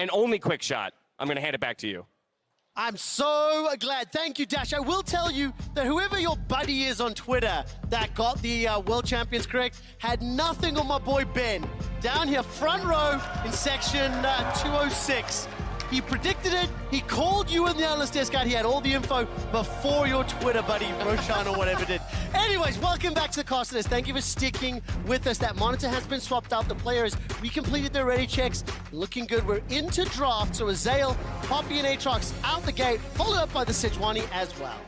and only quick shot. I'm going to hand it back to you. I'm so glad. Thank you, Dash. I will tell you that whoever your buddy is on Twitter that got the World Champions correct had nothing on my boy Ben. Down here, front row in section 206. He predicted it. He called you in the analyst desk out. He had all the info before your Twitter buddy, Roshan or whatever did. Anyways, welcome back to the Casters. Thank you for sticking with us. That monitor has been swapped out. The players recompleted their ready checks. Looking good. We're into draft. So Azael, Poppy, and Aatrox out the gate, followed up by the Sejuani as well.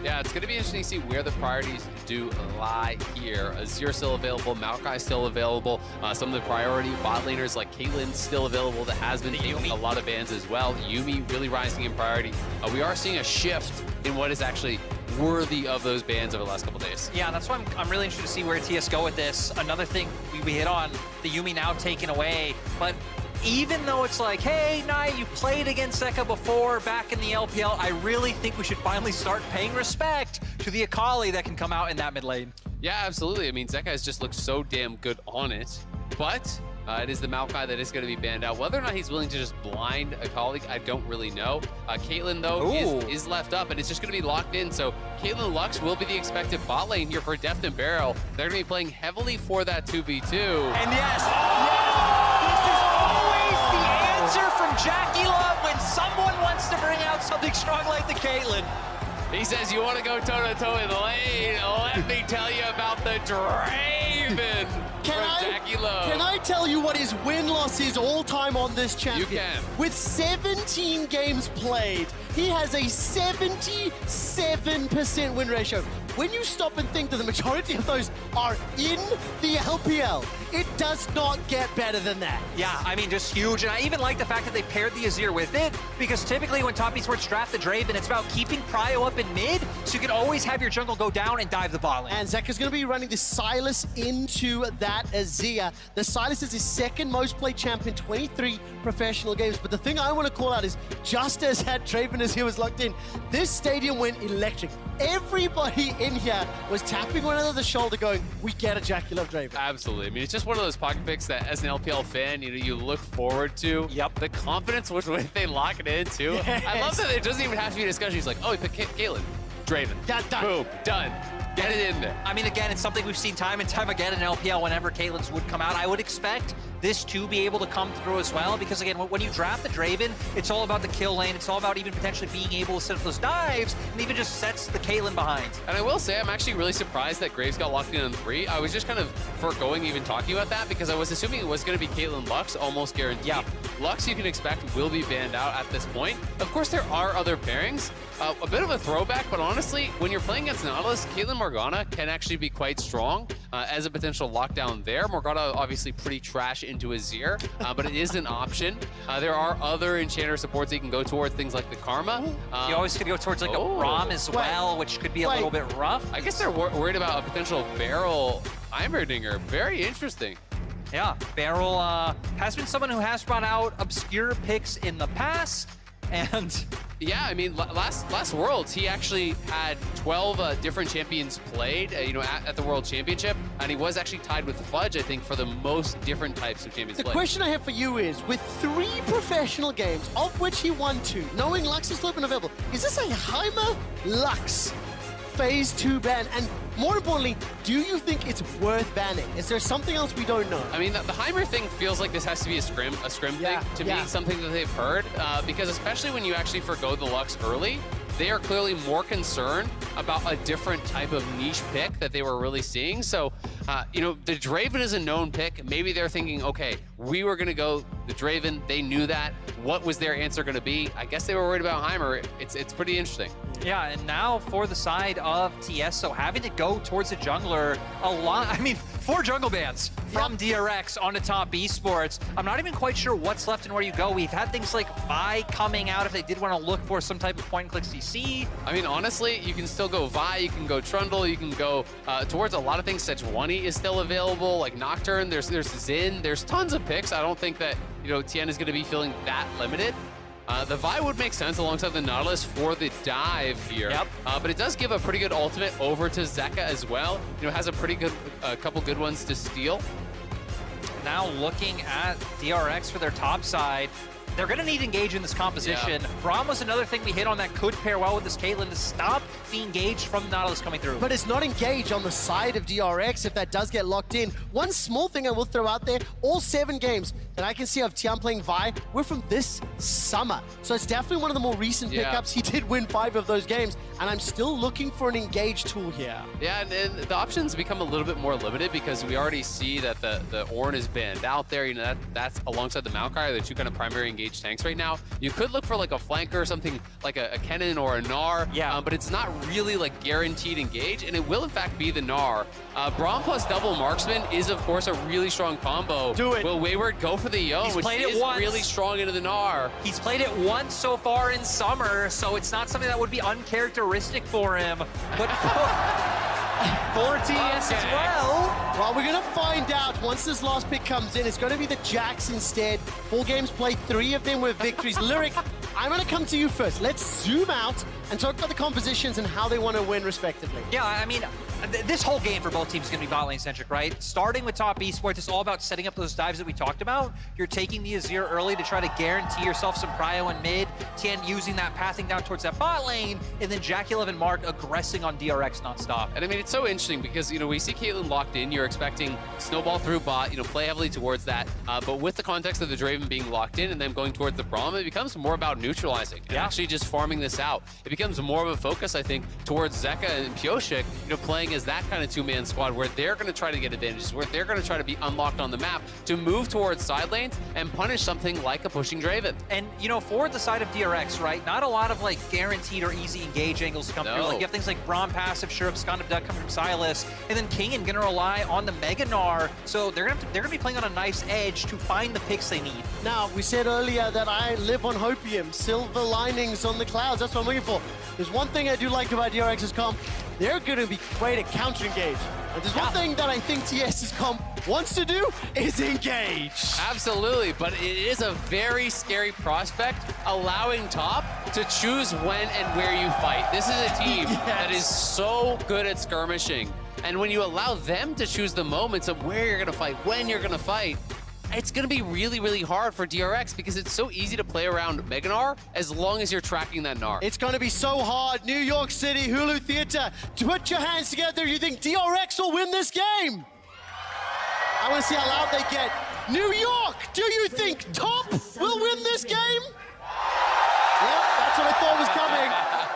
Yeah, it's going to be interesting to see where the priorities do lie here. Azir still available, Maokai still available. Some of the priority bot laners like Caitlyn still available that has been taking a lot of bans as well. Yuumi really rising in priority. We are seeing a shift in what is actually worthy of those bans over the last couple days. Yeah, that's why I'm really interested to see where TS go with this. Another thing we hit on, the Yuumi now taken away, but even though it's like, hey, Nai, you played against Zeka before back in the LPL, I really think we should finally start paying respect to the Akali that can come out in that mid lane. Yeah, absolutely. I mean, Zeka has just looked so damn good on it, but it is the Maokai that is going to be banned out. Whether or not he's willing to just blind a colleague, I don't really know. Caitlyn, though, is left up, and it's just going to be locked in. So Caitlyn Lux will be the expected bot lane here for Deft and Barrel. They're going to be playing heavily for that 2v2. And yes, this is always the answer from Jackie Love when someone wants to bring out something strong like the Caitlyn. He says, you want to go toe-to-toe in the lane? Let me tell you about the Draven from Jackie Love. Can I tell you what his win-loss is all-time on this champion? You can. With 17 games played, he has a 77% win ratio. When you stop and think that the majority of those are in the LPL, it does not get better than that. Yeah, I mean, just huge. And I even like the fact that they paired the Azir with it, because typically when top esports draft the Draven, it's about keeping prio up in mid, so you can always have your jungle go down and dive the bot lane. And Zeka's going to be running the Sylas into that Azir. The Sylas is his second most played champion, 23 professional games. But the thing I want to call out is, just as that Draven Azir was locked in, this stadium went electric. Everybody in here was tapping one another on the shoulder going, we get a Jackie Love Draven. Absolutely. I mean, it's just one of those pocket picks that as an LPL fan, you know, you look forward to. Yep. The confidence with which they lock it in, too. Yes. I love that it doesn't even have to be a discussion. He's like, oh, he picked Caitlyn. Draven. Done. Boom. Done. Get it in there. I mean, again, it's something we've seen time and time again in LPL whenever Caitlyn's would come out. I would expect this to be able to come through as well, because again, when you draft the Draven, it's all about the kill lane. It's all about even potentially being able to set up those dives, and even just sets the Caitlyn behind. And I will say, I'm actually really surprised that Graves got locked in on 3. I was just kind of foregoing even talking about that, because I was assuming it was going to be Caitlyn Lux, almost guaranteed. Yeah. Lux, you can expect, will be banned out at this point. Of course, there are other pairings. A bit of a throwback, but honestly, when you're playing against Nautilus, Caitlyn Morgana can actually be quite strong as a potential lockdown there. Morgana obviously pretty trash into Azir, but it is an option. There are other enchanter supports that you can go towards, things like the Karma. You always could go towards like a Rom as well, which could be a little bit rough. I guess they're worried about a potential Barrel Heimerdinger. Very interesting. Yeah, Barrel has been someone who has brought out obscure picks in the past, and yeah, I mean, last Worlds, he actually had 12 different champions played, you know, at the World Championship, and he was actually tied with Fudge, I think, for the most different types of champions played. The question I have for you is, with 3 professional games, of which he won 2, knowing Lux is still been available, is this a Heimer Lux Phase 2 ban? And more importantly, do you think it's worth banning? Is there something else we don't know? I mean, the Heimer thing feels like this has to be a scrim thing to me, something that they've heard, because especially when you actually forgo the Lux early, they are clearly more concerned about a different type of niche pick that they were really seeing. So, you know, the Draven is a known pick. Maybe they're thinking, okay, we were going to go the Draven. They knew that. What was their answer going to be? I guess they were worried about Heimer. It's pretty interesting. Yeah, and now for the side of TS, so having to go towards a jungler a lot, I mean, 4 jungle bans from DRX onto top esports. I'm not even quite sure what's left and where you go. We've had things like Vi coming out if they did want to look for some type of point-and-click CC. I mean, honestly, you can still go Vi, you can go Trundle, you can go towards a lot of things. Sejuani is still available, like Nocturne, there's Xin, there's tons of picks. I don't think that, you know, Tien is going to be feeling that limited. The Vi would make sense alongside the Nautilus for the dive here. Yep. But it does give a pretty good ultimate over to Zeka as well. You know, has a pretty good, couple good ones to steal. Now looking at DRX for their top side, they're going to need Engage in this composition. Braum was another thing we hit on that could pair well with this Caitlyn to stop the Engage from Nautilus coming through. But it's not Engage on the side of DRX if that does get locked in. One small thing I will throw out there, all 7 games that I can see of Tian playing Vi were from this summer. So it's definitely one of the more recent pickups. He did win 5 of those games, and I'm still looking for an Engage tool here. Yeah, and the options become a little bit more limited because we already see that the Ornn is banned out there. You know, that's alongside the Maokai, the 2 kind of primary engaged tanks right now. You could look for like a flanker or something like a Kennen or a Gnar, but it's not really like guaranteed engage, and it will in fact be the Gnar. Braum plus double marksman is of course a really strong combo. Do it. Will Wayward go for the Yone, which is really strong into the Gnar. He's played it once so far in summer, so it's not something that would be uncharacteristic for him. But for TES as well. Well, we're going to find out once this last pick comes in. It's going to be the Jacks instead. 4 games played, 3 of them with victories. Lyric, I'm going to come to you first. Let's zoom out and talk about the compositions and how they want to win respectively. Yeah, I mean, this whole game for both teams is going to be bot lane centric, right? Starting with top esports, it's all about setting up those dives that we talked about. You're taking the Azir early to try to guarantee yourself some prio in mid, Tian using that, pathing down towards that bot lane, and then Jackie and Mark aggressing on DRX nonstop. And I mean, it's so interesting because, you know, we see Caitlyn locked in. You're expecting snowball through bot, you know, play heavily towards that. But with the context of the Draven being locked in and then going towards the Braum, it becomes more about neutralizing and actually just farming this out. It becomes more of a focus, I think, towards Zeka and Pioshik, you know, playing as that kind of 2-man squad where they're going to try to get advantages, where they're going to try to be unlocked on the map to move towards side lanes and punish something like a pushing Draven. And, you know, for the side of DRX, right, not a lot of, like, guaranteed or easy engage angles to come through. Like, you have things like Braum passive, sure, Skand of Duck coming from Silas, and then King going to rely on the Mega Gnar, so they're gonna be playing on a nice edge to find the picks they need. Now, we said earlier that I live on hopium, silver linings on the clouds. That's what I'm looking for. There's one thing I do like about DRX's comp. They're going to be great at counter-engage. And there's one thing that I think TS's comp wants to do is engage. Absolutely, but it is a very scary prospect, allowing top to choose when and where you fight. This is a team that is so good at skirmishing. And when you allow them to choose the moments of where you're going to fight, when you're going to fight, it's going to be really, really hard for DRX because it's so easy to play around Mega Gnar as long as you're tracking that Gnar. It's going to be so hard. New York City, Hulu Theater, put your hands together. You think DRX will win this game? I want to see how loud they get. New York, do you think Top will win this game? Yep, that's what I thought was coming.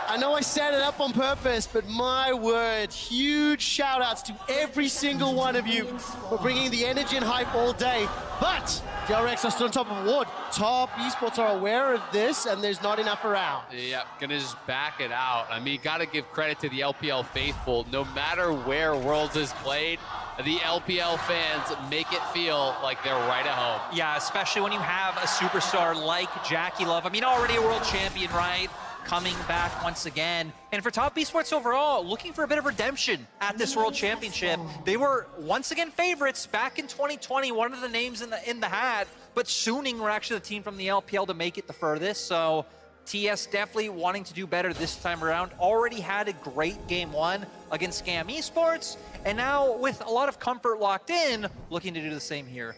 I know I set it up on purpose, but my word, huge shout outs to every single one of you for bringing the energy and hype all day. But DRX are still on top of award. Top esports are aware of this, and there's not enough around. Yeah, gonna just back it out. I mean, gotta give credit to the LPL faithful. No matter where Worlds is played, the LPL fans make it feel like they're right at home. Yeah, especially when you have a superstar like Jackie Love. I mean, already a world champion, right? Coming back once again. And for Top Esports overall, looking for a bit of redemption at this World Championship. They were once again favorites back in 2020, one of the names in the hat, but Suning were actually the team from the LPL to make it the furthest. So TS definitely wanting to do better this time around. Already had a great game 1 against Scam Esports, and now with a lot of comfort locked in, looking to do the same here.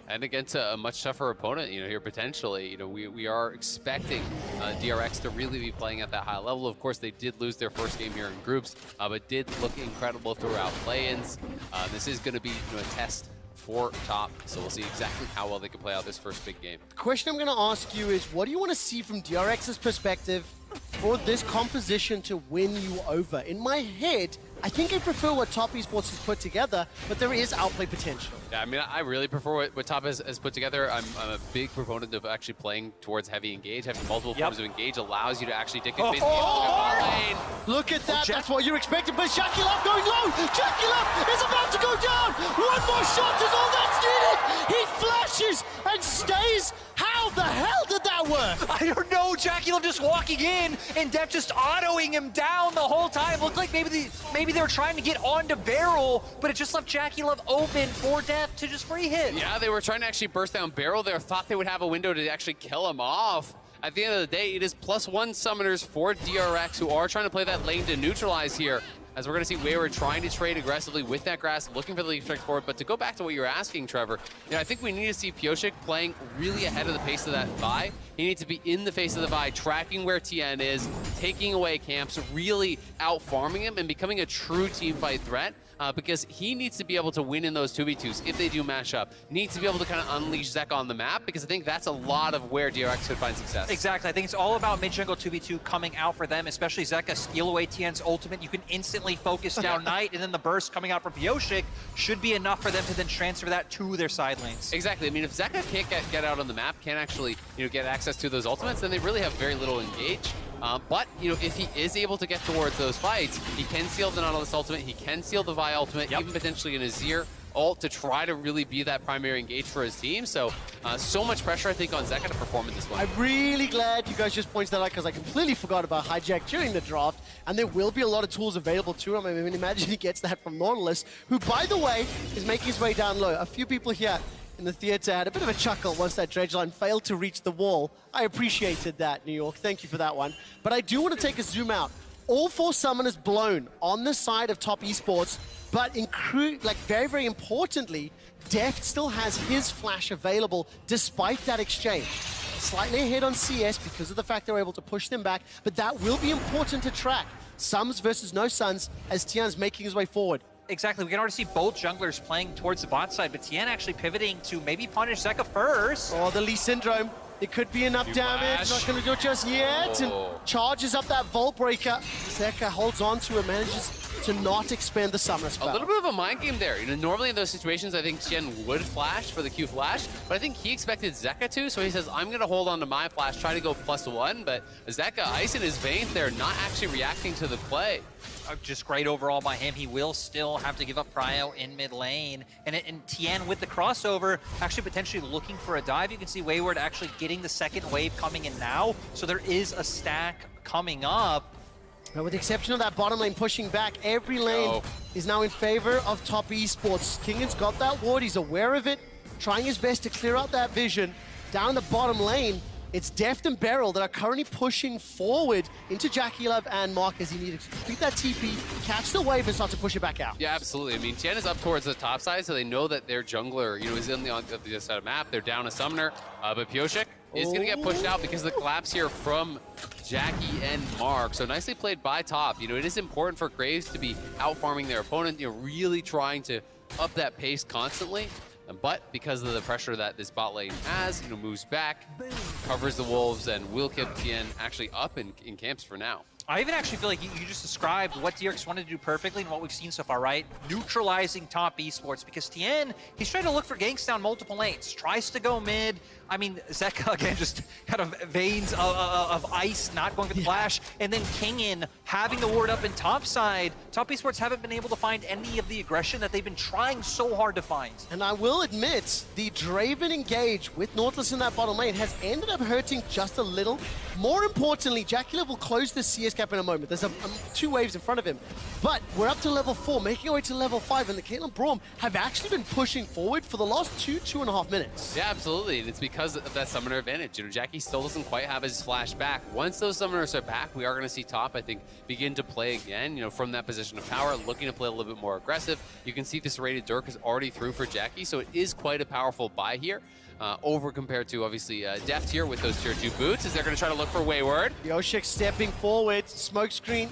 And against a much tougher opponent, you know, here potentially, you know, we are expecting DRX to really be playing at that high level. Of course, they did lose their first game here in groups, but did look incredible throughout play-ins. This is going to be, you know, a test for Top, so we'll see exactly how well they can play out this first big game. The question I'm going to ask you is, what do you want to see from DRX's perspective for this composition to win you over? In my head, I think I prefer what Top Esports has put together, but there is outplay potential. Yeah, I mean, I really prefer what Top has put together. I'm a big proponent of actually playing towards heavy engage. Having multiple forms of engage allows you to actually dictate basically lane. Look at that, that's what you're expecting, but Jackie Love going low! Jackie Love is about to go down! One more shot is all that's needed! He flashes and stays! How the hell did that work? I don't know, Jackie Love just walking in and Def just autoing him down the whole time. Looked like maybe they were trying to get onto Barrel, but it just left Jackie Love open for Def to just free hit. Yeah, they were trying to actually burst down Barrel there, thought they would have a window to actually kill him off. At the end of the day, it is +1 summoners for DRX who are trying to play that lane to neutralize here. as we're going to see Wayward trying to trade aggressively with that grass, looking for the leaf strike forward. But to go back to what you were asking, Trevor, I think we need to see Pyosik playing really ahead of the pace of that Vi. He needs to be in the face of the Vi, tracking where TN is, taking away camps, really out-farming him and becoming a true team fight threat. Because he needs to be able to win in those 2v2s if they do mash up. Needs to be able to kind of unleash Zeka on the map, because I think that's a lot of where DRX could find success. Exactly. I think it's all about mid-jungle 2v2 coming out for them, especially Zeka. Steal away TN's ultimate. You can instantly focus down Knight, and then the burst coming out from Pyosik should be enough for them to then transfer that to their side lanes. Exactly. I mean, if Zeka can't get out on the map, can't actually get access to those ultimates, then they really have very little engage. But, if he is able to get towards those fights, he can seal the Nautilus ultimate, he can seal the Vi ultimate, even potentially an Azir ult to try to really be that primary engage for his team. So, so much pressure, I think, on Zeka to perform in this one. I'm really glad you guys just pointed that out, because I completely forgot about Hijack during the draft, and there will be a lot of tools available to him. I mean, imagine he gets that from Nautilus, who, by the way, is making his way down low. A few people here in the theater had a bit of a chuckle once that dredge line failed to reach the wall. I appreciated that, New York. Thank you for that one. But I do want to take a zoom out. All 4 summoners blown on the side of top esports, but very, very importantly, Deft still has his flash available despite that exchange. Slightly ahead on CS because of the fact they were able to push them back, but that will be important to track. Sums versus no Suns as Tian's making his way forward. Exactly, we can already see both junglers playing towards the bot side, but Tien actually pivoting to maybe punish Zeka first. Oh, the Lee Syndrome. It could be enough damage. Not going to do it just yet. And charges up that Vault Breaker. Zeka holds on to it, manages to not expand the Summoner spell. A little bit of a mind game there. Normally in those situations, I think Tien would flash for the Q flash, but I think he expected Zeka to, so he says, I'm going to hold on to my flash, try to go +1, but Zeka, ice in his veins there, not actually reacting to the play. Just great overall by him. He will still have to give up prio in mid lane. And Tien with the crossover, actually potentially looking for a dive. You can see Wayward actually getting the second wave coming in now. So there is a stack coming up. Now, with the exception of that bottom lane pushing back, every lane is now in favor of top esports. Kingan's got that ward, he's aware of it, trying his best to clear out that vision. Down the bottom lane, it's Deft and Beryl that are currently pushing forward into JackeyLove and Mark as he needs to complete that TP, catch the wave, and start to push it back out. Yeah, absolutely. I mean, Tien is up towards the top side, so they know that their jungler, is on the other side of the map. They're down a summoner, but Pyosik is going to get pushed out because of the collapse here from Jackie and Mark. So nicely played by top. It is important for Graves to be out-farming their opponent, really trying to up that pace constantly. But because of the pressure that this bot lane has, moves back, covers the wolves, and will keep Tien actually up in camps for now. I even actually feel like you just described what DRX wanted to do perfectly and what we've seen so far, right? Neutralizing top esports, because Tien, he's trying to look for ganks down multiple lanes, tries to go mid. I mean, Zeka, again, just kind of veins of ice, not going for the flash. And then Kingan having the ward up in top side. Top esports haven't been able to find any of the aggression that they've been trying so hard to find. And I will admit, the Draven engage with Nautilus in that bottom lane has ended up hurting just a little. More importantly, JackeyLove will close the CS gap in a moment. There's 2 waves in front of him. But we're up to level 4, making our way to level 5, and the Caitlyn Braum have actually been pushing forward for the last 2.5 minutes. Yeah, absolutely. And it's because of that summoner advantage. Jackie still doesn't quite have his flash back. Once those summoners are back, we are going to see top, I think, begin to play again, from that position of power, looking to play a little bit more aggressive. You can see this rated Dirk is already through for Jackie, so it is quite a powerful buy here. Over compared to, obviously, Deft here with those tier 2 boots, as they're going to try to look for Wayward. Pyosik stepping forward, smoke screen.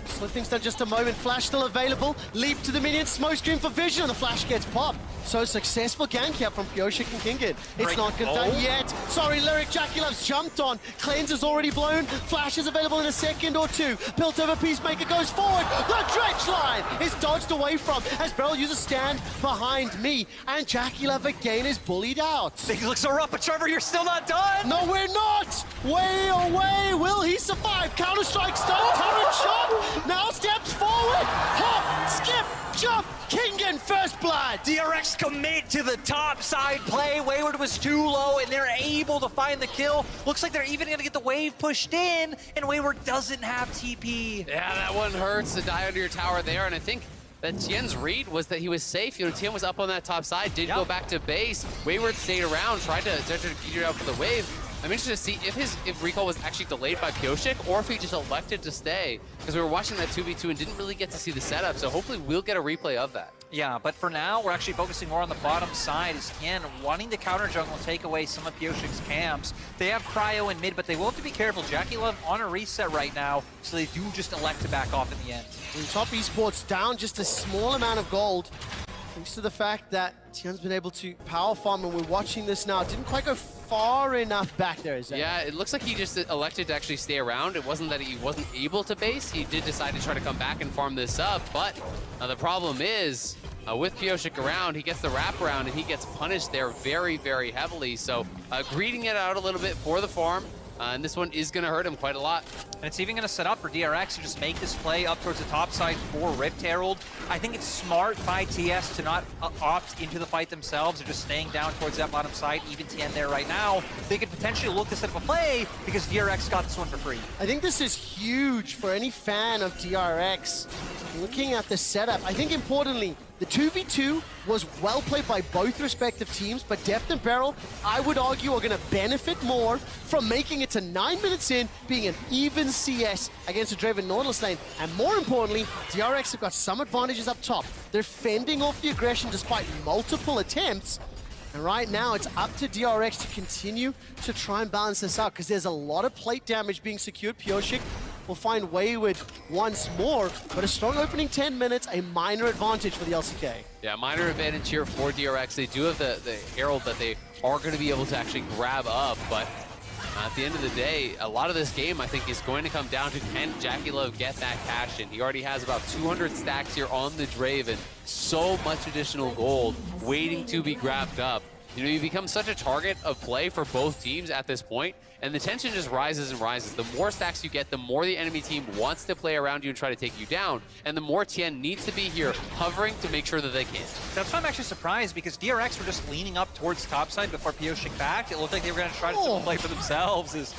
Slipping's done just a moment, flash still available. Leap to the minion, smoke screen for vision, and the flash gets popped. So successful gank here from Pyosik and Kingan. It's not good done yet. Sorry, Lyric, JackeyLove's jumped on. Cleanser's already blown. Flash is available in a second or 2. Built over Peacemaker goes forward. The dredge line is dodged away from as Beryl uses stand behind me. And JackeyLove again is bullied out. Things look so rough, but Trevor, you're still not done. No, we're not. Way away. Will he survive? Counter-strike stun, turret shot. Now steps forward. Hop, skip, jump. Kingan first blood. DRX commit to the top side play. Wayward was too low, and they're able to find the kill. Looks like they're even going to get the wave pushed in, and Wayward doesn't have TP. Yeah, that one hurts to die under your tower there, and I think that Tien's read was that he was safe. Tien was up on that top side, did go back to base. Wayward stayed around, tried to get it out for the wave. I'm interested to see if recall was actually delayed by Pyosik or if he just elected to stay, because we were watching that 2v2 and didn't really get to see the setup, so hopefully we'll get a replay of that. Yeah, but for now, we're actually focusing more on the bottom side. As Tien wanting to counter jungle, take away some of Pyosik's camps. They have Cryo in mid, but they will have to be careful. Jackie Love on a reset right now, so they do just elect to back off in the end. And Top Esports down just a small amount of gold, thanks to the fact that Tien's been able to power farm, and we're watching this now. It didn't quite go far enough back there, is it? Yeah, it looks like he just elected to actually stay around. It wasn't that he wasn't able to base. He did decide to try to come back and farm this up, but the problem is, with Pyosik around, he gets the wraparound and he gets punished there very, very heavily. So greeting it out a little bit for the farm, and this one is going to hurt him quite a lot. And it's even going to set up for DRX to just make this play up towards the top side for Rift Herald. I think it's smart by TS to not opt into the fight themselves. They're just staying down towards that bottom side. Even Tien there right now. They could potentially look to set up a play because DRX got this one for free. I think this is huge for any fan of DRX. Looking at the setup, I think importantly, the 2v2 was well played by both respective teams, but Deft and Beryl, I would argue, are going to benefit more from making it to 9 minutes in, being an even CS against a Draven Nautilus lane. And more importantly, DRX have got some advantages up top. They're fending off the aggression despite multiple attempts. And right now, it's up to DRX to continue to try and balance this out, because there's a lot of plate damage being secured. Pyosik will find Wayward once more, but a strong opening 10 minutes, a minor advantage for the LCK. Yeah, minor advantage here for DRX. They do have the Herald that they are going to be able to actually grab up, but at the end of the day, a lot of this game, I think, is going to come down to, can Jackie Love get that cash in? He already has about 200 stacks here on the Draven. So much additional gold waiting to be grabbed up. You know, you become such a target of play for both teams at this point, and the tension just rises and rises. The more stacks you get, the more the enemy team wants to play around you and try to take you down, and the more Tien needs to be here hovering to make sure that they can. That's why I'm actually surprised, because DRX were just leaning up towards top side before Pyosik backed. It looked like they were going to try to play for themselves. As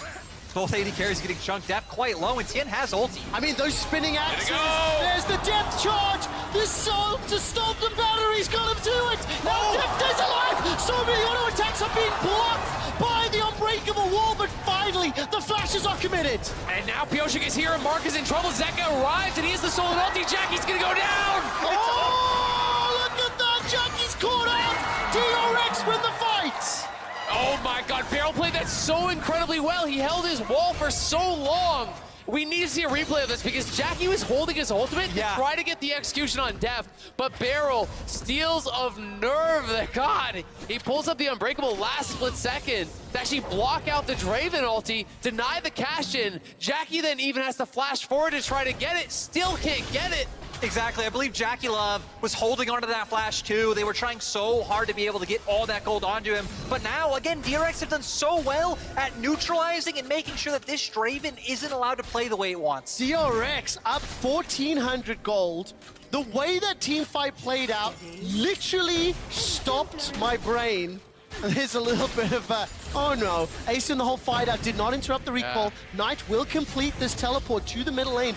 both AD carries getting chunked depth quite low, and Tien has ulti. I mean, those spinning axes, there's the depth charge, this soul to stop the batteries, got him to it. Now Depth is alive, so many auto attacks are being blocked by the unbreakable wall, but finally, the flashes are committed. And now Pyosik is here and Mark is in trouble. Zeka arrives and he is the solo ulti. Jackie's gonna go down! Oh, look at that, Jackie's caught out. DRX win the fight. Oh my god, Beryl played that so incredibly well. He held his wall for so long. We need to see a replay of this because Jackie was holding his ultimate to try to get the execution on Deft, but Beryl steals of nerve. God, he pulls up the unbreakable last split second to actually block out the Draven ulti, deny the cash in. Jackie then even has to flash forward to try to get it, still can't get it. Exactly. I believe Jackie Love was holding onto that flash too. They were trying so hard to be able to get all that gold onto him. But now, again, DRX have done so well at neutralizing and making sure that this Draven isn't allowed to play the way it wants. DRX up 1,400 gold. The way that teamfight played out literally stopped my brain. There's a little bit of oh no. Ace in the whole fight out, did not interrupt the recall. Knight will complete this teleport to the middle lane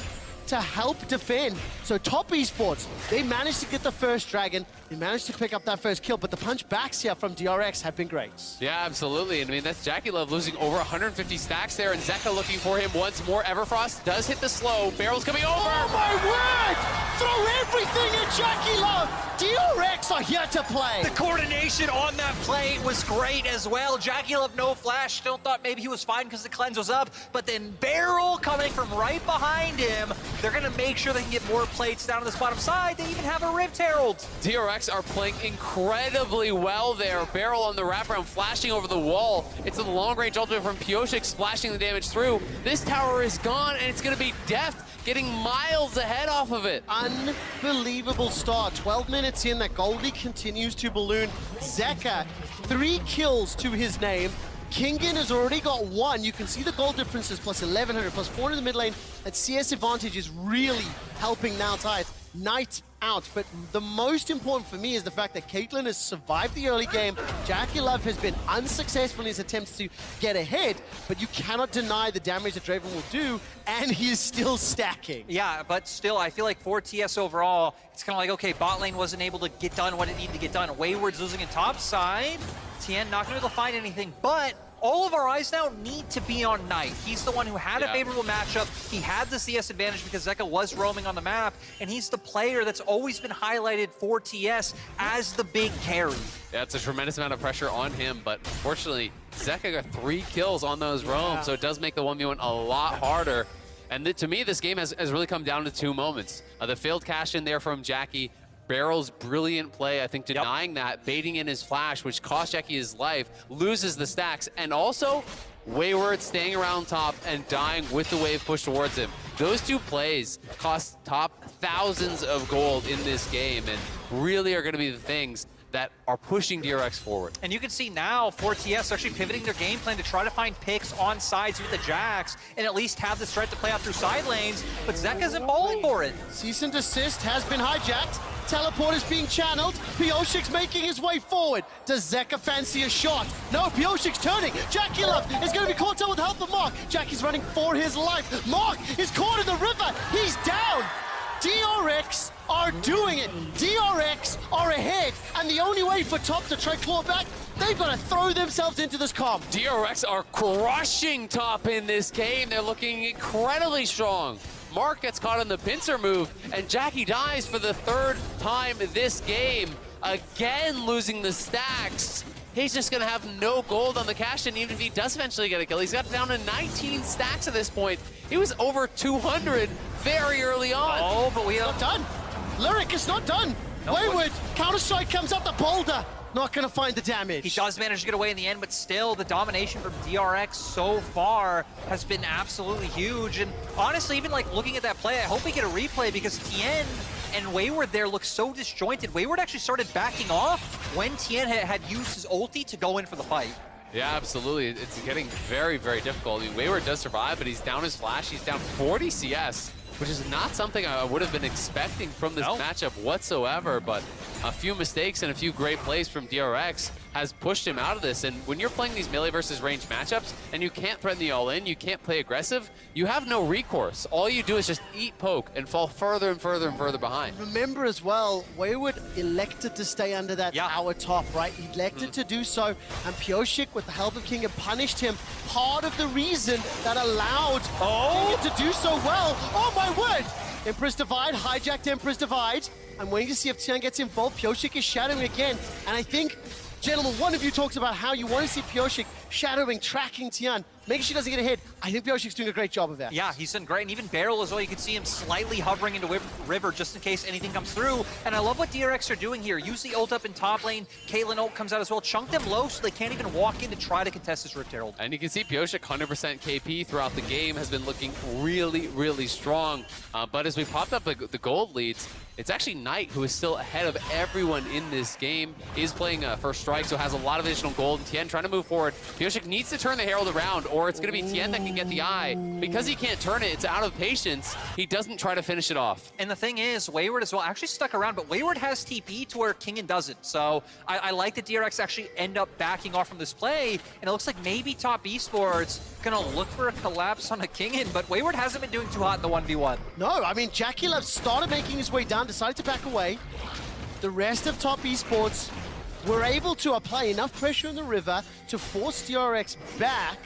to help defend. So Top Esports, they managed to get the first dragon. They managed to pick up that first kill, but the punch backs here from DRX have been great. Yeah, absolutely. And I mean, that's Jackie Love losing over 150 stacks there, and Zeka looking for him once more. Everfrost does hit the slow. Barrel's coming over. Oh my word! Throw everything at Jackie Love. DRX are here to play. The coordination on that play was great as well. Jackie Love no flash. Still thought maybe he was fine because the cleanse was up, but then Beryl coming from right behind him. They're gonna make sure they can get more plates down to this bottom side. They even have a Rift Herald. DRX are playing incredibly well there. Beryl on the wraparound, flashing over the wall. It's a long-range ultimate from Pyosik, splashing the damage through. This tower is gone, and it's going to be Deft getting miles ahead off of it. Unbelievable start. 12 minutes in, that Goldie continues to balloon. Zeka, 3 kills to his name. Kingen has already got 1. You can see the gold differences, plus 1,100, plus 400 in the mid lane. That CS advantage is really helping now Tide. Knight out, but the most important for me is the fact that Caitlyn has survived the early game. Jackie Love has been unsuccessful in his attempts to get ahead, but you cannot deny the damage that Draven will do, and he is still stacking. Yeah, but still, I feel like for TS overall, it's kind of like, okay, bot lane wasn't able to get done what it needed to get done. Wayward's losing in top side. Tien not going to be able to find anything, but all of our eyes now need to be on Knight. He's the one who had a favorable matchup. He had the CS advantage because Zeka was roaming on the map, and he's the player that's always been highlighted for TS as the big carry. Yeah, it's a tremendous amount of pressure on him, but fortunately, Zeka got 3 kills on those roams, so it does make the 1v1 a lot harder. And to me, this game has really come down to 2 moments. The failed cash in there from Jackie, Barrel's brilliant play, I think, denying that, baiting in his flash, which cost Jackie his life, loses the stacks, and also Wayward staying around top and dying with the wave push towards him. Those 2 plays cost top thousands of gold in this game and really are going to be the things that are pushing DRX forward. And you can see now 4TS actually pivoting their game plan to try to find picks on sides with the Jax and at least have the threat to play out through side lanes, but Zeka isn't falling for it. Cease and desist has been hijacked. Teleport is being channeled. Pioshik's making his way forward. Does Zeka fancy a shot? No, Pioshik's turning. Jackie Love is going to be caught up with the help of Mark. Jackie's running for his life. Mark is caught in the river. He's down. DRX are doing it. DRX are ahead, and the only way for top to try claw back, they've got to throw themselves into this comp. DRX are crushing top in this game. They're looking incredibly strong. Mark gets caught in the pincer move, and Jackie dies for the 3rd time this game. Again, losing the stacks. He's just going to have no gold on the cash, and even if he does eventually get a kill, he's got down to 19 stacks at this point. He was over 200 very early on. Oh, but we Not done. Lyric is not done. Wayward, Counter-Strike comes up the boulder. Not going to find the damage. He does manage to get away in the end, but still, the domination from DRX so far has been absolutely huge. And honestly, even like looking at that play, I hope we get a replay because Tien and Wayward there look so disjointed. Wayward actually started backing off when Tien had used his ulti to go in for the fight. Yeah, absolutely. It's getting very, very difficult. I mean, Wayward does survive, but he's down his flash. He's down 40 CS, which is not something I would have been expecting from this matchup whatsoever, but a few mistakes and a few great plays from DRX has pushed him out of this. And when you're playing these melee versus range matchups and you can't threaten the all-in, you can't play aggressive, you have no recourse. All you do is just eat poke and fall further and further and further behind. Remember as well, Wayward elected to stay under that tower top, right? He elected to do so, and Pioshik, with the help of King, had punished him. Part of the reason that allowed King to do so well. Oh my word! Empress Divide, hijacked Empress Divide. I'm waiting to see if Tian gets involved. Pioshik is shadowing again, and I think, gentlemen, one of you talks about how you want to see Pioshik shadowing, tracking Tian, making sure he doesn't get ahead. I think Pioshik's doing a great job of that. Yeah, he's done great, and even Barrel as well, you can see him slightly hovering into River just in case anything comes through. And I love what DRX are doing here. Use the ult up in top lane. Caitlyn ult comes out as well. Chunk them low so they can't even walk in to try to contest this Rift Herald. And you can see Pioshik 100% KP throughout the game, has been looking really, really strong. But as we popped up the gold leads, it's actually Knight who is still ahead of everyone in this game. He's playing first strike, so has a lot of additional gold. And Tien trying to move forward. Pioshik needs to turn the Herald around, or it's going to be Tien that can get the eye. Because he can't turn it, it's out of patience. He doesn't try to finish it off. And the thing is, Wayward as well actually stuck around, but Wayward has TP to where Kingen doesn't. So I like that DRX actually end up backing off from this play, and it looks like maybe Top Esports gonna look for a collapse on a Kingen, but Wayward hasn't been doing too hot in the 1v1. No, I mean, Jackie Love started making his way down, decided to back away. The rest of Top Esports were able to apply enough pressure in the river to force DRX back,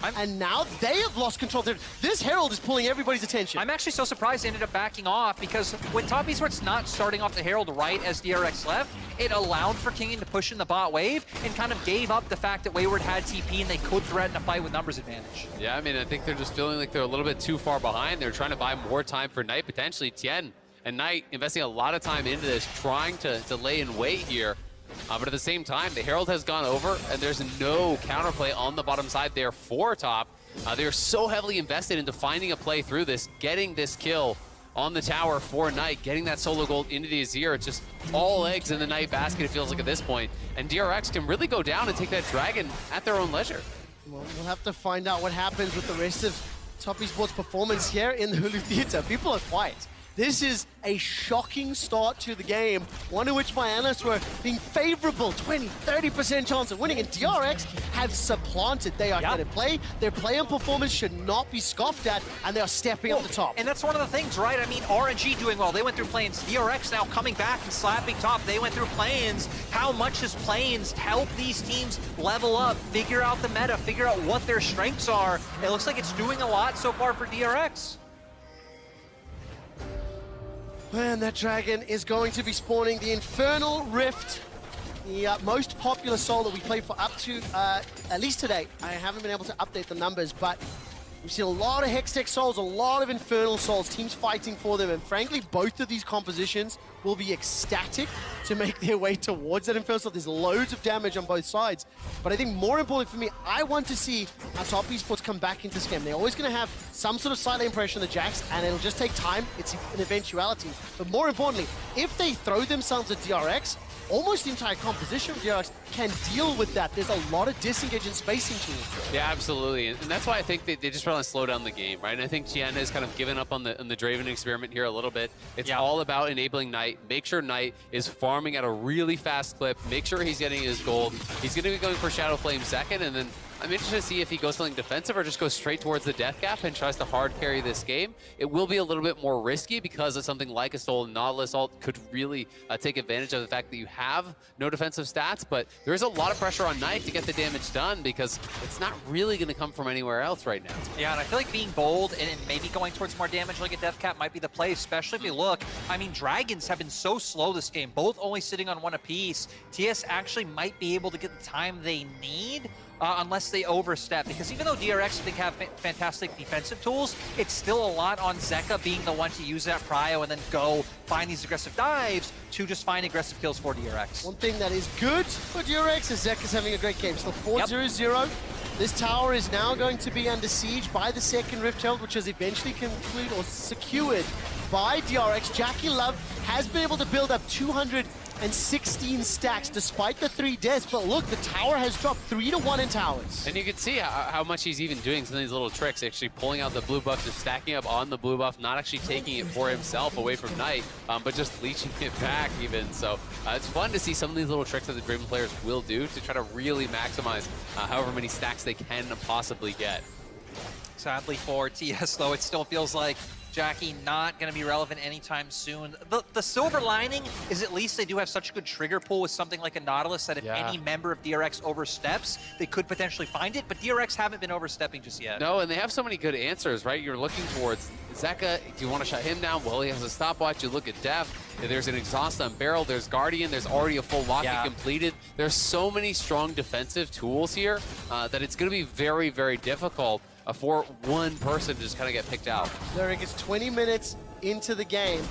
and now they have lost control. This Herald is pulling everybody's attention. I'm actually so surprised they ended up backing off, because when Top Esports not starting off the Herald right as DRX left, it allowed for Kingen to push in the bot wave and kind of gave up the fact that Wayward had TP and they could threaten a fight with numbers advantage. Yeah, I mean, I think they're just feeling like they're a little bit too far behind. They're trying to buy more time for Knight, potentially. Tien and Knight investing a lot of time into this, trying to lay in wait here. But at the same time, the Herald has gone over, and there's no counterplay on the bottom side there for top. They're so heavily invested into finding a play through this, getting this kill on the tower for Knight, getting that solo gold into the Azir. It's just all eggs in the Knight basket, it feels like at this point. And DRX can really go down and take that dragon at their own leisure. Well, we'll have to find out what happens with the rest of Top Esports' performance here in the Hulu Theater. People are quiet. This is a shocking start to the game, one in which my analysts were being favorable, 20, 30% chance of winning, and DRX have supplanted. They are going to play. Their play and performance should not be scoffed at, and they are stepping up the top. And that's one of the things, right? I mean, RNG doing well. They went through planes. DRX now coming back and slapping top. They went through planes. How much does planes help these teams level up, figure out the meta, figure out what their strengths are? It looks like it's doing a lot so far for DRX. Man, that dragon is going to be spawning the Infernal Rift, the most popular soul that we played for up to, at least today. I haven't been able to update the numbers, but we've seen a lot of Hextech souls, a lot of Infernal souls, teams fighting for them, and frankly, both of these compositions will be ecstatic to make their way towards that Infernal soul. There's loads of damage on both sides, but I think more importantly for me, I want to see how top esports come back into this game. They're always going to have some sort of side lane pressure on the Jax, and it'll just take time. It's an eventuality. But more importantly, if they throw themselves at DRX, almost the entire composition of DRX can deal with that. There's a lot of disengage and spacing tools. Yeah, absolutely. And that's why I think they just want to slow down the game, right? And I think Tiana has kind of given up on the Draven experiment here a little bit. It's all about enabling Knight. Make sure Knight is farming at a really fast clip. Make sure he's getting his gold. He's going to be going for Shadow Flame second, and then I'm interested to see if he goes something defensive or just goes straight towards the death gap and tries to hard carry this game. It will be a little bit more risky because of something like a Stolen Nautilus ult could really take advantage of the fact that you have no defensive stats, but there's a lot of pressure on Knight to get the damage done because it's not really going to come from anywhere else right now. Yeah, and I feel like being bold and maybe going towards more damage like a death cap might be the play, especially if you look. I mean, Dragons have been so slow this game, both only sitting on one apiece. TS actually might be able to get the time they need unless they overstep, because even though DRX I think have fantastic defensive tools, it's still a lot on Zeka being the one to use that prio and then go find these aggressive dives to just find aggressive kills for DRX. One thing that is good for DRX is Zeka's having a great game. So 4-0-0. This tower is now going to be under siege by the second Rift Herald, which is eventually concluded or secured by DRX. Jackie Love has been able to build up 216 stacks despite the 3 deaths, but look, the tower has dropped 3-1 in towers. And you can see how much he's even doing some of these little tricks, actually pulling out the blue buff, just stacking up on the blue buff, not actually taking it for himself away from Knight, but just leeching it back even. So it's fun to see some of these little tricks that the Draven players will do to try to really maximize however many stacks they can possibly get. Sadly for TS though, it still feels like Jackie not going to be relevant anytime soon. The silver lining is at least they do have such a good trigger pool with something like a Nautilus that if any member of DRX oversteps, they could potentially find it, but DRX haven't been overstepping just yet. No, and they have so many good answers, right? You're looking towards Zeka. Do you want to shut him down? Well, he has a stopwatch. You look at Def. There's an exhaust on Barrel. There's Guardian. There's already a full lock-in completed. There's so many strong defensive tools here that it's going to be very, very difficult for one person to just kind of get picked out. Derek, it's 20 minutes into the game.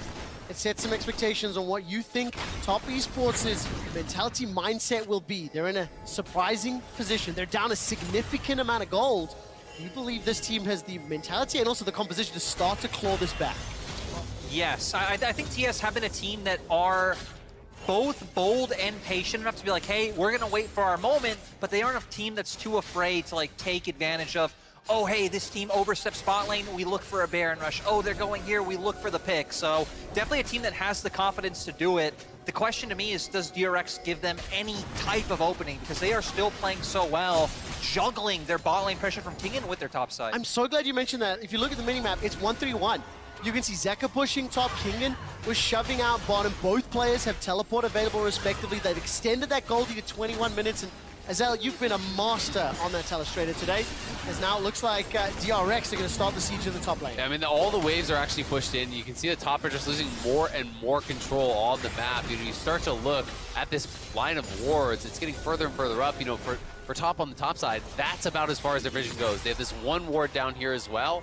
It sets some expectations on what you think top esports' mentality mindset will be. They're in a surprising position. They're down a significant amount of gold. Do you believe this team has the mentality and also the composition to start to claw this back? Yes, I think TS have been a team that are both bold and patient enough to be like, hey, we're gonna wait for our moment, but they aren't a team that's too afraid to like take advantage of, oh, hey, this team oversteps spot lane, we look for a Baron rush. Oh, they're going here, we look for the pick. So definitely a team that has the confidence to do it. The question to me is, does DRX give them any type of opening? Because they are still playing so well, juggling their bot lane pressure from Kingen with their top side. I'm so glad you mentioned that. If you look at the minimap, it's 1-3-1. You can see Zeka pushing top, Kingen was shoving out bottom. Both players have teleport available respectively. They've extended that Goldie to 21 minutes, and Azel, you've been a master on that telestrator today, as now it looks like DRX are going to start the siege of the top lane. Yeah, I mean, all the waves are actually pushed in. You can see the top are just losing more and more control on the map. You know, you start to look at this line of wards, it's getting further and further up. You know, for top on the top side, that's about as far as their vision goes. They have this one ward down here as well.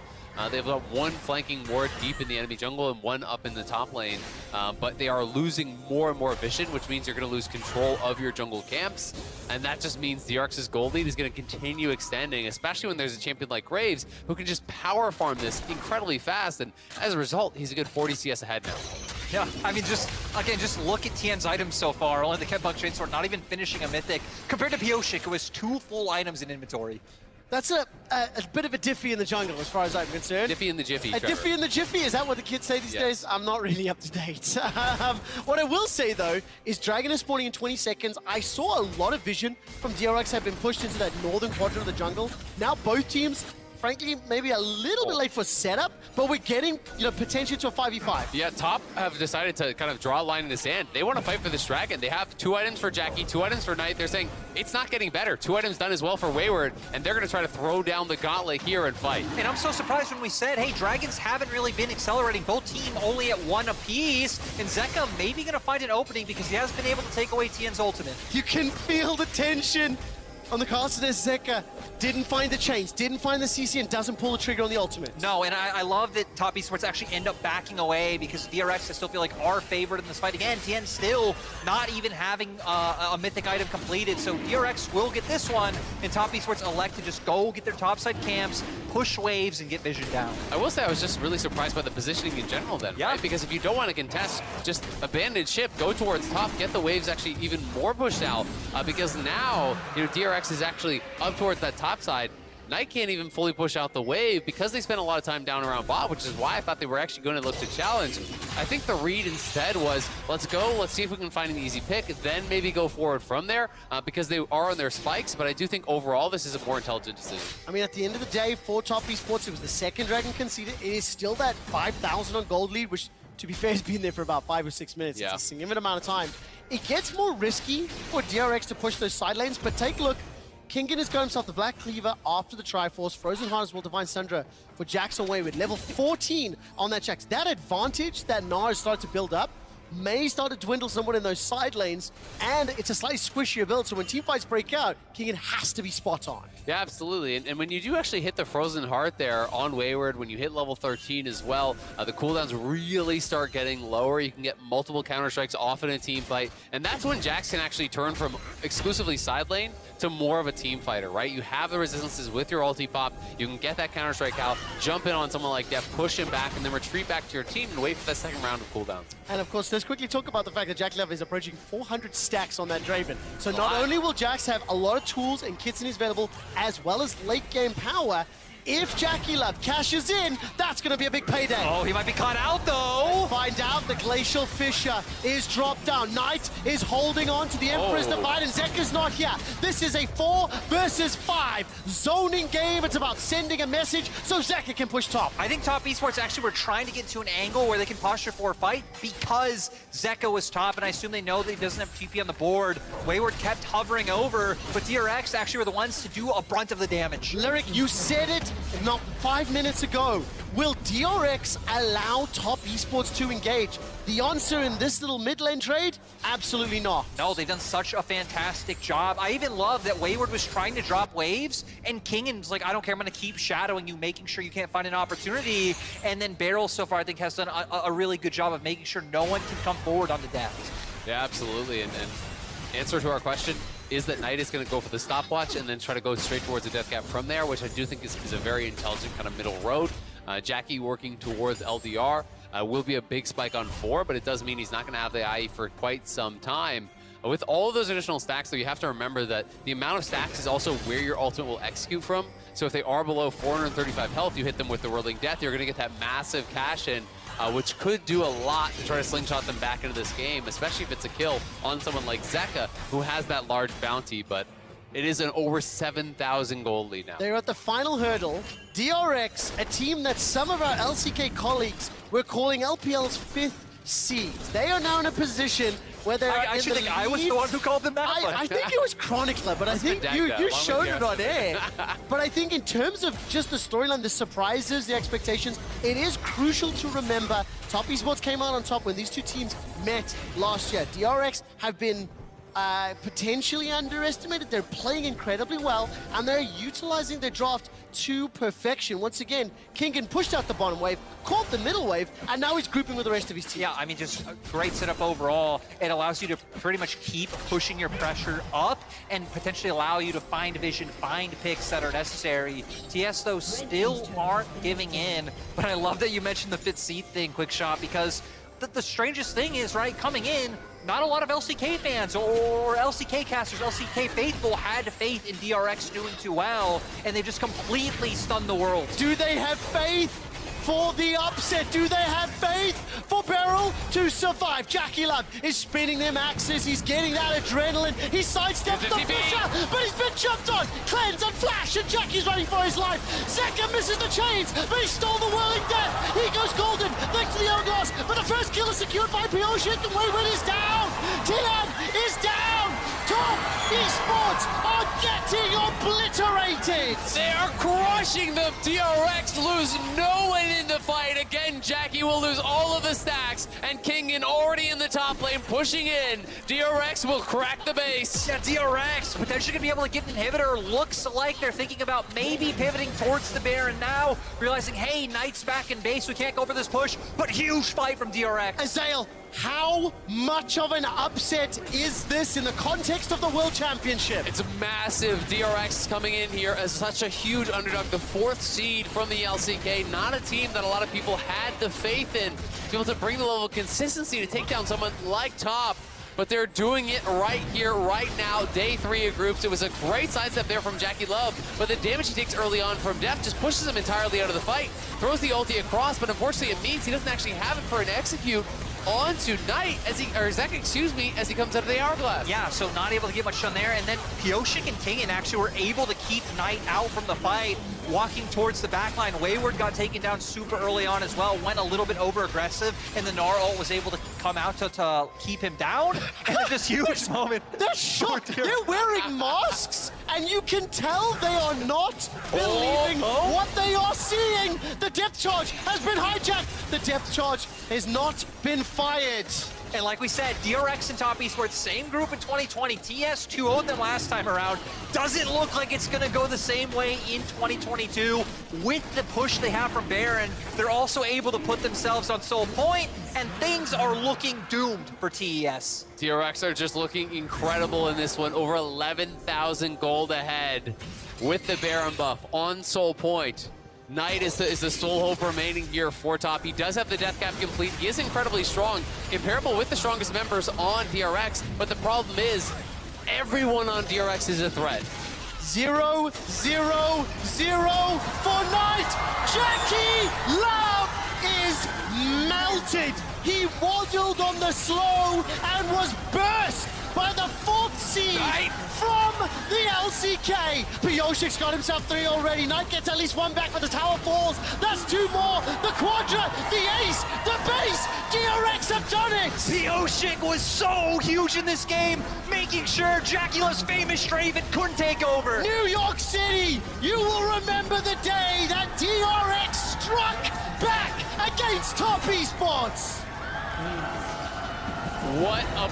They have one flanking ward deep in the enemy jungle and one up in the top lane, but they are losing more and more vision, which means you're going to lose control of your jungle camps, and that just means DRX's gold lead is going to continue extending, especially when there's a champion like Graves who can just power farm this incredibly fast, and as a result, he's a good 40 CS ahead now. Yeah, I mean, just look at Tien's items so far. Only the Kevbug Chainsword, not even finishing a mythic, compared to Pioshik, who has 2 full items in inventory. That's a bit of a diffie in the jungle, as far as I'm concerned. Diffie in the jiffy, A Trevor. diffie in the jiffy, is that what the kids say these days? I'm not really up to date. What I will say, though, is Dragon is spawning in 20 seconds. I saw a lot of vision from DRX have been pushed into that northern quadrant of the jungle. Now both teams, frankly, maybe a little bit late for setup, but we're getting, potential to a 5v5. Yeah, Top have decided to kind of draw a line in the sand. They want to fight for this dragon. They have 2 items for Jackie, 2 items for Knight. They're saying it's not getting better. 2 items done as well for Wayward, and they're going to try to throw down the gauntlet here and fight. And I'm so surprised when we said, hey, Dragons haven't really been accelerating. Both team only at 1 apiece, and Zeka maybe going to find an opening because he has been able to take away TN's ultimate. You can feel the tension on the cast as Zeka didn't find the chains, didn't find the CC, and doesn't pull the trigger on the ultimate. No, and I love that Top Esports actually end up backing away because DRX, I still feel like, are favored in this fight. Again, TN still not even having a mythic item completed, so DRX will get this one, and Top Esports elect to just go get their topside camps, push waves, and get vision down. I will say I was just really surprised by the positioning in general then, Yeah. right? Because if you don't want to contest, just abandon ship, go towards top, get the waves actually even more pushed out, because now, DRX is actually up towards that top side. Knight can't even fully push out the wave because they spent a lot of time down around bot, which is why I thought they were actually going to look to challenge. I think the read instead was, let's go, let's see if we can find an easy pick, then maybe go forward from there, because they are on their spikes, but I do think overall this is a more intelligent decision. I mean, at the end of the day, for Top Esports, it was the second Dragon conceded. It is still that 5,000 on gold lead, which, to be fair, has been there for about 5 or 6 minutes. Yeah. It's a significant amount of time. It gets more risky for DRX to push those side lanes, but take a look. Kingen has got himself the Black Cleaver after the Triforce. Frozen Heart as well, Divine Sundra for Jackson Wayward. Level 14 on that Jax. That advantage that Nars started to build up may start to dwindle somewhat in those side lanes, and it's a slightly squishier build, so when team fights break out, Kingen has to be spot on. Yeah, absolutely. And when you do actually hit the Frozen Heart there on Wayward, when you hit level 13 as well, the cooldowns really start getting lower. You can get multiple counter-strikes off in a team fight, and that's when Jax can actually turn from exclusively side lane to more of a team fighter, right? You have the resistances with your ulti pop, you can get that counter-strike out, jump in on someone like Def, push him back, and then retreat back to your team and wait for that second round of cooldowns. And of course, let's quickly talk about the fact that Jack Love is approaching 400 stacks on that Draven. So not only will Jax have a lot of tools and kits in his available, as well as late game power, if Jackie Love cashes in, that's going to be a big payday. Oh, he might be caught out, though. Find out the Glacial Fissure is dropped down. Knight is holding on to the Emperor's Divide, and Zeka's not here. This is a 4 versus 5 zoning game. It's about sending a message so Zeka can push top. I think Top Esports actually were trying to get to an angle where they can posture for a fight because Zeka was top, and I assume they know that he doesn't have TP on the board. Wayward kept hovering over, but DRX actually were the ones to do a brunt of the damage. Lyric, you said it not 5 minutes ago. Will DRX allow Top Esports to engage? The answer in this little mid lane trade? Absolutely not. No, they've done such a fantastic job. I even love that Wayward was trying to drop waves, and Kingan's like, I don't care, I'm going to keep shadowing you, making sure you can't find an opportunity. And then Beryl, so far, I think, has done a really good job of making sure no one can come forward on the depth. Yeah, absolutely. And answer to our question is that Knight is going to go for the stopwatch and then try to go straight towards the death gap from there, which I do think is a very intelligent kind of middle road. Jackie working towards LDR will be a big spike on 4, but it does mean he's not going to have the IE for quite some time. With all of those additional stacks, though, you have to remember that the amount of stacks is also where your ultimate will execute from. So if they are below 435 health, you hit them with the Whirling Death, you're going to get that massive cash-in, which could do a lot to try to slingshot them back into this game, especially if it's a kill on someone like Zeka, who has that large bounty, but it is an over 7,000 gold lead now. They're at the final hurdle. DRX, a team that some of our LCK colleagues were calling LPL's 5th seed. They are now in a position where they're I actually think I was the one who called them that. I think it was Chronicler, but I think you showed it on air. But I think in terms of just the storyline, the surprises, the expectations, it is crucial to remember Top Esports came out on top when these two teams met last year. DRX have been potentially underestimated. They're playing incredibly well, and they're utilizing their draft to perfection. Once again, Kingen pushed out the bottom wave, caught the middle wave, and now he's grouping with the rest of his team. Yeah, I mean, just a great setup overall. It allows you to pretty much keep pushing your pressure up and potentially allow you to find vision, find picks that are necessary. TS, though, still aren't giving in, but I love that you mentioned the 5th seed thing, Quick Shot, because the strangest thing is, right, coming in, not a lot of LCK fans or LCK casters, LCK faithful had faith in DRX doing too well, and they just completely stunned the world. Do they have faith for the upset? Do they have faith for Beryl to survive? Jackie Love is spinning them axes. He's getting that adrenaline. He sidesteps the pusher, but he's been jumped on. Cleanse and flash, and Jackie's running for his life. Zeka misses the chains, but he stole the whirling death. He goes golden, thanks to the hourglass, but the first kill is secured by Pioshik, and Wayward is down. Tian is down. Top Esports are getting obliterated. They are crushing them. DRX lose no one in the fight. Again, Jackie will lose all of the stacks, and Kingen already in the top lane pushing in. DRX will crack the base. Yeah, DRX potentially gonna be able to get an inhibitor. Looks like they're thinking about maybe pivoting towards the Baron now, realizing, hey, Knight's back in base, we can't go for this push, but huge fight from DRX. Azale, how much of an upset is this in the context of the World Championship? It's massive. DRX coming in here as such a huge underdog, the 4th seed from the LCK, not a team that a lot of people had the faith in to be able to bring the level of consistency to take down someone like Top. But they're doing it right here, right now, day 3 of groups. It was a great sidestep there from Jackie Love, but the damage he takes early on from Def just pushes him entirely out of the fight. Throws the ulti across, but unfortunately it means he doesn't actually have it for an execute onto Knight, or Zek, excuse me, as he comes out of the hourglass. Yeah, so not able to get much done there, and then Pioshik and Kingen actually were able to keep Knight out from the fight, walking towards the backline. Wayward got taken down super early on as well, went a little bit over-aggressive, and the Gnar ult was able to come out to keep him down, and then this huge moment. They're shocked. They're wearing masks, and you can tell they are not believing what they are seeing. The depth charge has been hijacked. The depth charge has not been fired. And like we said, DRX and Top Esports, same group in 2020. TES 2-0'd them last time around. Doesn't look like it's going to go the same way in 2022. With the push they have from Baron, they're also able to put themselves on Soul Point, and things are looking doomed for TES. DRX are just looking incredible in this one. Over 11,000 gold ahead with the Baron buff on Soul Point. Knight is the sole hope remaining here for Top. He does have the death cap complete. He is incredibly strong, comparable with the strongest members on DRX, but the problem is everyone on DRX is a threat. 0-0-0 for Knight. Jackie Love is melted. He waddled on the slow and was burst by the 4th seed from the LCK. Pioshik's got himself 3 already. Knight gets at least 1 back, but the tower falls. That's 2 more. The Quadra, the Ace, the base. DRX have done it. Pioshik was so huge in this game, making sure Jackula's famous Straven couldn't take over. New York City, you will remember the day that DRX struck back against Top Esports. What a